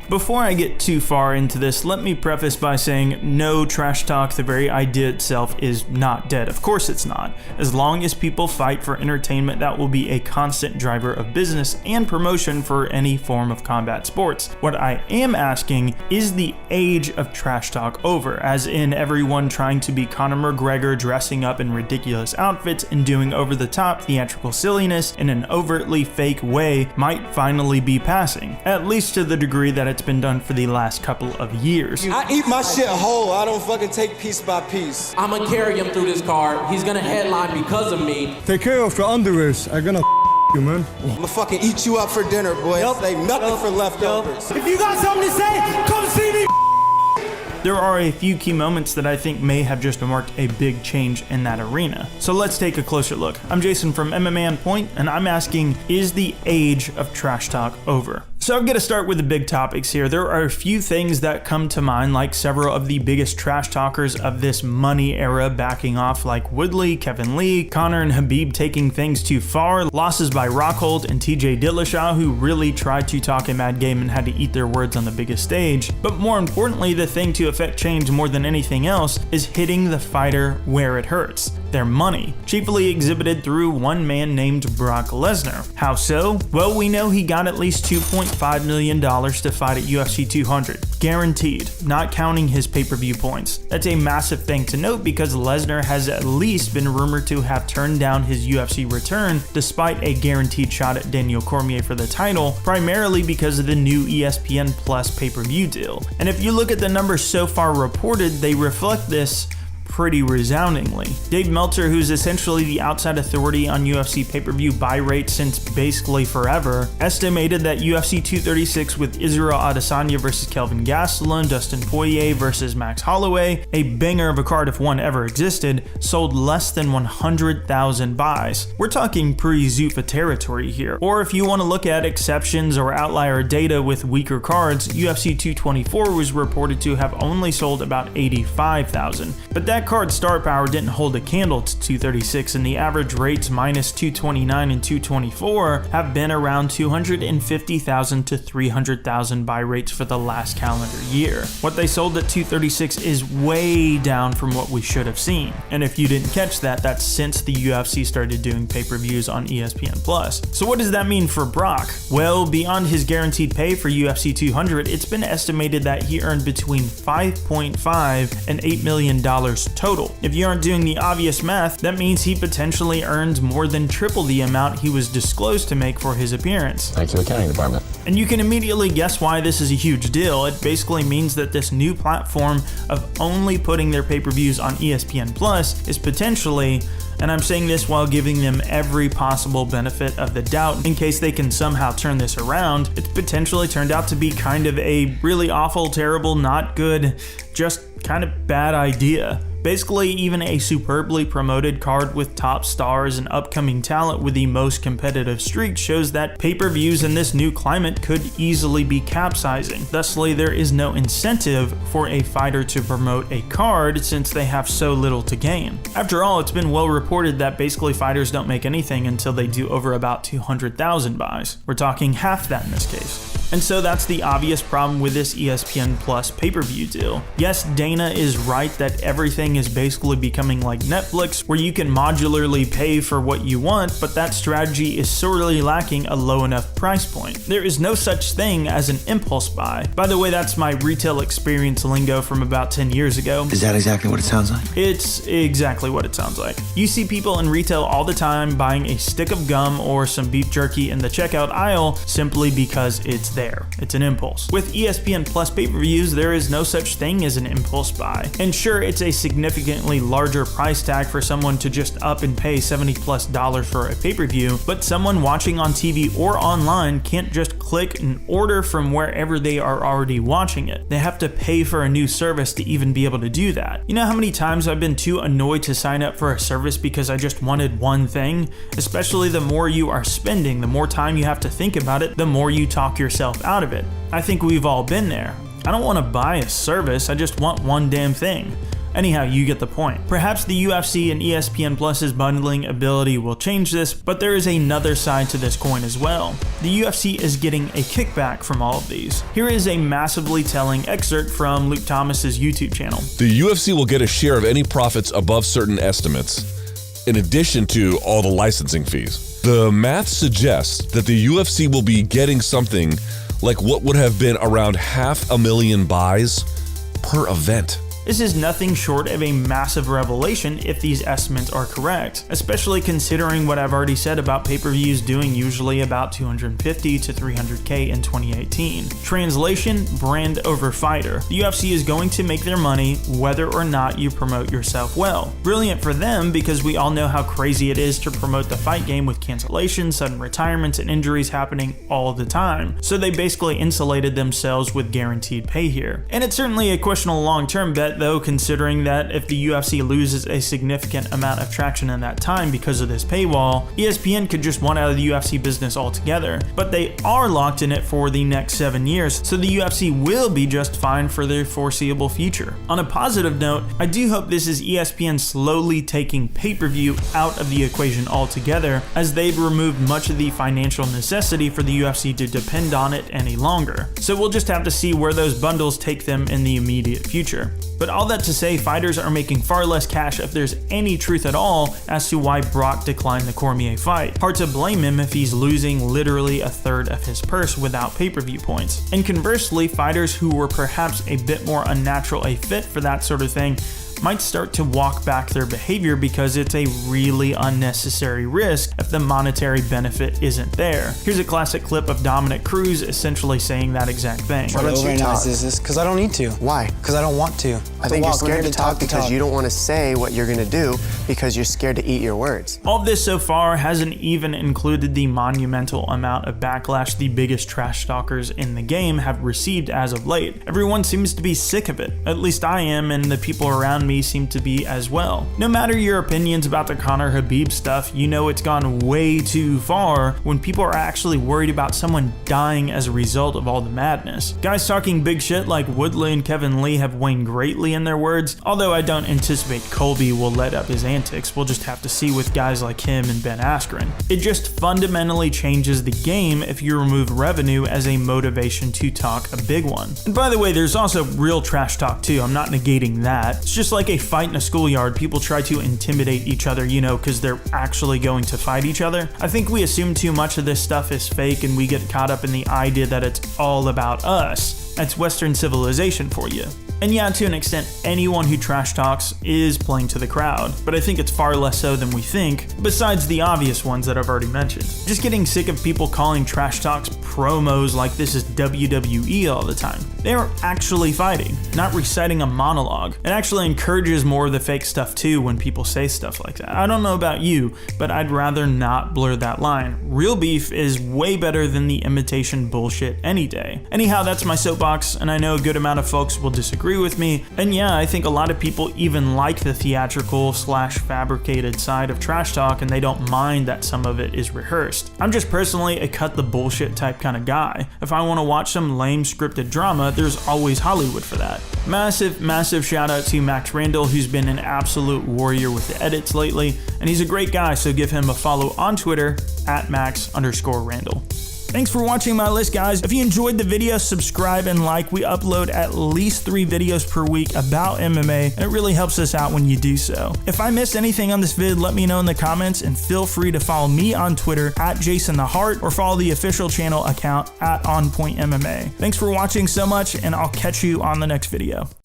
Before I get too far into this, let me preface by saying no, trash talk, the very idea itself, is not dead. Of course it's not. As long as people fight for entertainment, that will be a constant driver of business and promotion for any form of combat sports. What I am asking, is the age of trash talk over? As in everyone trying to be Conor McGregor, dressing up in ridiculous outfits and doing over-the-top theatrical silliness in an overtly fake way might finally be passing. At least to the degree that it's been done for the last couple of years. I eat my shit whole. I don't fucking take piece by piece. I'm gonna carry him through this card. He's gonna headline because of me. Take care of your underwears. I'm gonna you, man. I'm gonna fucking eat you up for dinner, boy. Save nothing for leftovers. If you got something to say, come see me. There are a few key moments that I think may have just marked a big change in that arena. So let's take a closer look. I'm Jason from MMA On Point, and I'm asking, is the age of trash talk over? So I'm going to start with the big topics here. There are a few things that come to mind, like several of the biggest trash talkers of this money era backing off, like Woodley, Kevin Lee, Conor and Khabib taking things too far, losses by Rockhold and TJ Dillashaw, who really tried to talk a mad game and had to eat their words on the biggest stage. But more importantly, the thing to affect change more than anything else is hitting the fighter where it hurts. Their money, chiefly exhibited through one man named Brock Lesnar. How so? Well, we know he got at least $2.5 million to fight at UFC 200. Guaranteed, not counting his pay-per-view points. That's a massive thing to note because Lesnar has at least been rumored to have turned down his UFC return despite a guaranteed shot at Daniel Cormier for the title, primarily because of the new ESPN Plus pay-per-view deal. And if you look at the numbers so far reported, they reflect this pretty resoundingly. Dave Meltzer, who's essentially the outside authority on UFC pay-per-view buy rate since basically forever, estimated that UFC 236 with Israel Adesanya versus Kelvin Gastelum, Dustin Poirier versus Max Holloway, a banger of a card if one ever existed, sold less than 100,000 buys. We're talking pre-Zuffa territory here. Or if you want to look at exceptions or outlier data with weaker cards, UFC 224 was reported to have only sold about 85,000. But that card's star power didn't hold a candle to 236, and the average rates minus 229 and 224 have been around 250,000 to 300,000 buy rates for the last calendar year. What they sold at 236 is way down from what we should have seen. And if you didn't catch that, that's since the UFC started doing pay-per-views on ESPN Plus. So what does that mean for Brock? Well, beyond his guaranteed pay for UFC 200, it's been estimated that he earned between $5.5 and $8 million total. If you aren't doing the obvious math, that means he potentially earned more than triple the amount he was disclosed to make for his appearance. Thank you, accounting department. And you can immediately guess why this is a huge deal. It basically means that this new platform of only putting their pay-per-views on ESPN Plus is potentially, and I'm saying this while giving them every possible benefit of the doubt in case they can somehow turn this around, it's potentially turned out to be kind of a really awful, terrible, not good, just kind of bad idea. Basically, even a superbly promoted card with top stars and upcoming talent with the most competitive streak shows that pay-per-views in this new climate could easily be capsizing. Thusly, there is no incentive for a fighter to promote a card since they have so little to gain. After all, it's been well reported that basically fighters don't make anything until they do over about 200,000 buys. We're talking half that in this case. And so that's the obvious problem with this ESPN Plus pay-per-view deal. Yes, Dana is right that everything is basically becoming like Netflix, where you can modularly pay for what you want, but that strategy is sorely lacking a low enough price point. There is no such thing as an impulse buy. By the way, that's my retail experience lingo from about 10 years ago. Is that exactly what it sounds like? It's exactly what it sounds like. You see people in retail all the time buying a stick of gum or some beef jerky in the checkout aisle simply because it's there. It's an impulse. With ESPN Plus pay-per-views, there is no such thing as an impulse buy. And sure, it's a significantly larger price tag for someone to just up and pay $70+ for a pay-per-view, but someone watching on TV or online can't just click and order from wherever they are already watching it. They have to pay for a new service to even be able to do that. You know how many times I've been too annoyed to sign up for a service because I just wanted one thing? Especially the more you are spending, the more time you have to think about it, the more you talk yourself out of it. I think we've all been there. I don't want to buy a service, I just want one damn thing. Anyhow, you get the point. Perhaps the UFC and ESPN Plus's bundling ability will change this, but there is another side to this coin as well. The UFC is getting a kickback from all of these. Here is a massively telling excerpt from Luke Thomas's YouTube channel. The UFC will get a share of any profits above certain estimates, in addition to all the licensing fees. The math suggests that the UFC will be getting something like what would have been around 500,000 buys per event. This is nothing short of a massive revelation if these estimates are correct, especially considering what I've already said about pay-per-views doing usually about 250 to 300K in 2018. Translation, brand over fighter. The UFC is going to make their money whether or not you promote yourself well. Brilliant for them because we all know how crazy it is to promote the fight game with cancellations, sudden retirements, and injuries happening all the time. So they basically insulated themselves with guaranteed pay here. And it's certainly a questionable long-term bet though, considering that if the UFC loses a significant amount of traction in that time because of this paywall, ESPN could just want out of the UFC business altogether. But they are locked in it for the next 7 years, so the UFC will be just fine for their foreseeable future. On a positive note, I do hope this is ESPN slowly taking pay-per-view out of the equation altogether, as they've removed much of the financial necessity for the UFC to depend on it any longer. So we'll just have to see where those bundles take them in the immediate future. But all that to say, fighters are making far less cash if there's any truth at all as to why Brock declined the Cormier fight. Hard to blame him if he's losing literally a third of his purse without pay-per-view points. And conversely, fighters who were perhaps a bit more unnatural a fit for that sort of thing might start to walk back their behavior because it's a really unnecessary risk if the monetary benefit isn't there. Here's a classic clip of Dominic Cruz essentially saying that exact thing. Why don't you talk? This? Because I don't need to. Why? Because I don't want to. I think you're scared to talk because you don't want to say what you're going to do because you're scared to eat your words. All of this so far hasn't even included the monumental amount of backlash the biggest trash talkers in the game have received as of late. Everyone seems to be sick of it. At least I am, and the people around me seem to be as well. No matter your opinions about the Conor Khabib stuff, you know it's gone way too far when people are actually worried about someone dying as a result of all the madness. Guys talking big shit like Woodley and Kevin Lee have waned greatly in their words, although I don't anticipate Colby will let up his antics. We'll just have to see with guys like him and Ben Askren. It just fundamentally changes the game if you remove revenue as a motivation to talk a big one. And by the way, there's also real trash talk too. I'm not negating that. It's just like a fight in a schoolyard. People try to intimidate each other, you know, because they're actually going to fight each other. I think we assume too much of this stuff is fake and we get caught up in the idea that it's all about us. That's Western civilization for you. And yeah, to an extent, anyone who trash talks is playing to the crowd, but I think it's far less so than we think, besides the obvious ones that I've already mentioned. Just getting sick of people calling trash talks promos like this is WWE all the time. They are actually fighting, not reciting a monologue. It actually encourages more of the fake stuff too when people say stuff like that. I don't know about you, but I'd rather not blur that line. Real beef is way better than the imitation bullshit any day. Anyhow, that's my soapbox, and I know a good amount of folks will disagree with me, and yeah, I think a lot of people even like the theatrical / fabricated side of trash talk, and they don't mind that some of it is rehearsed. I'm just personally a cut the bullshit type kind of guy. If I want to watch some lame scripted drama, there's always Hollywood for that. Massive shout out to Max Randall, who's been an absolute warrior with the edits lately, and he's a great guy, so give him a follow on Twitter @Max_Randall. Thanks for watching my list, guys. If you enjoyed the video, subscribe and like. We upload at least 3 videos per week about MMA, and it really helps us out when you do so. If I missed anything on this vid, let me know in the comments, and feel free to follow me on Twitter @JasonTheHeart, or follow the official channel account @OnPointMMA. Thanks for watching so much, and I'll catch you on the next video.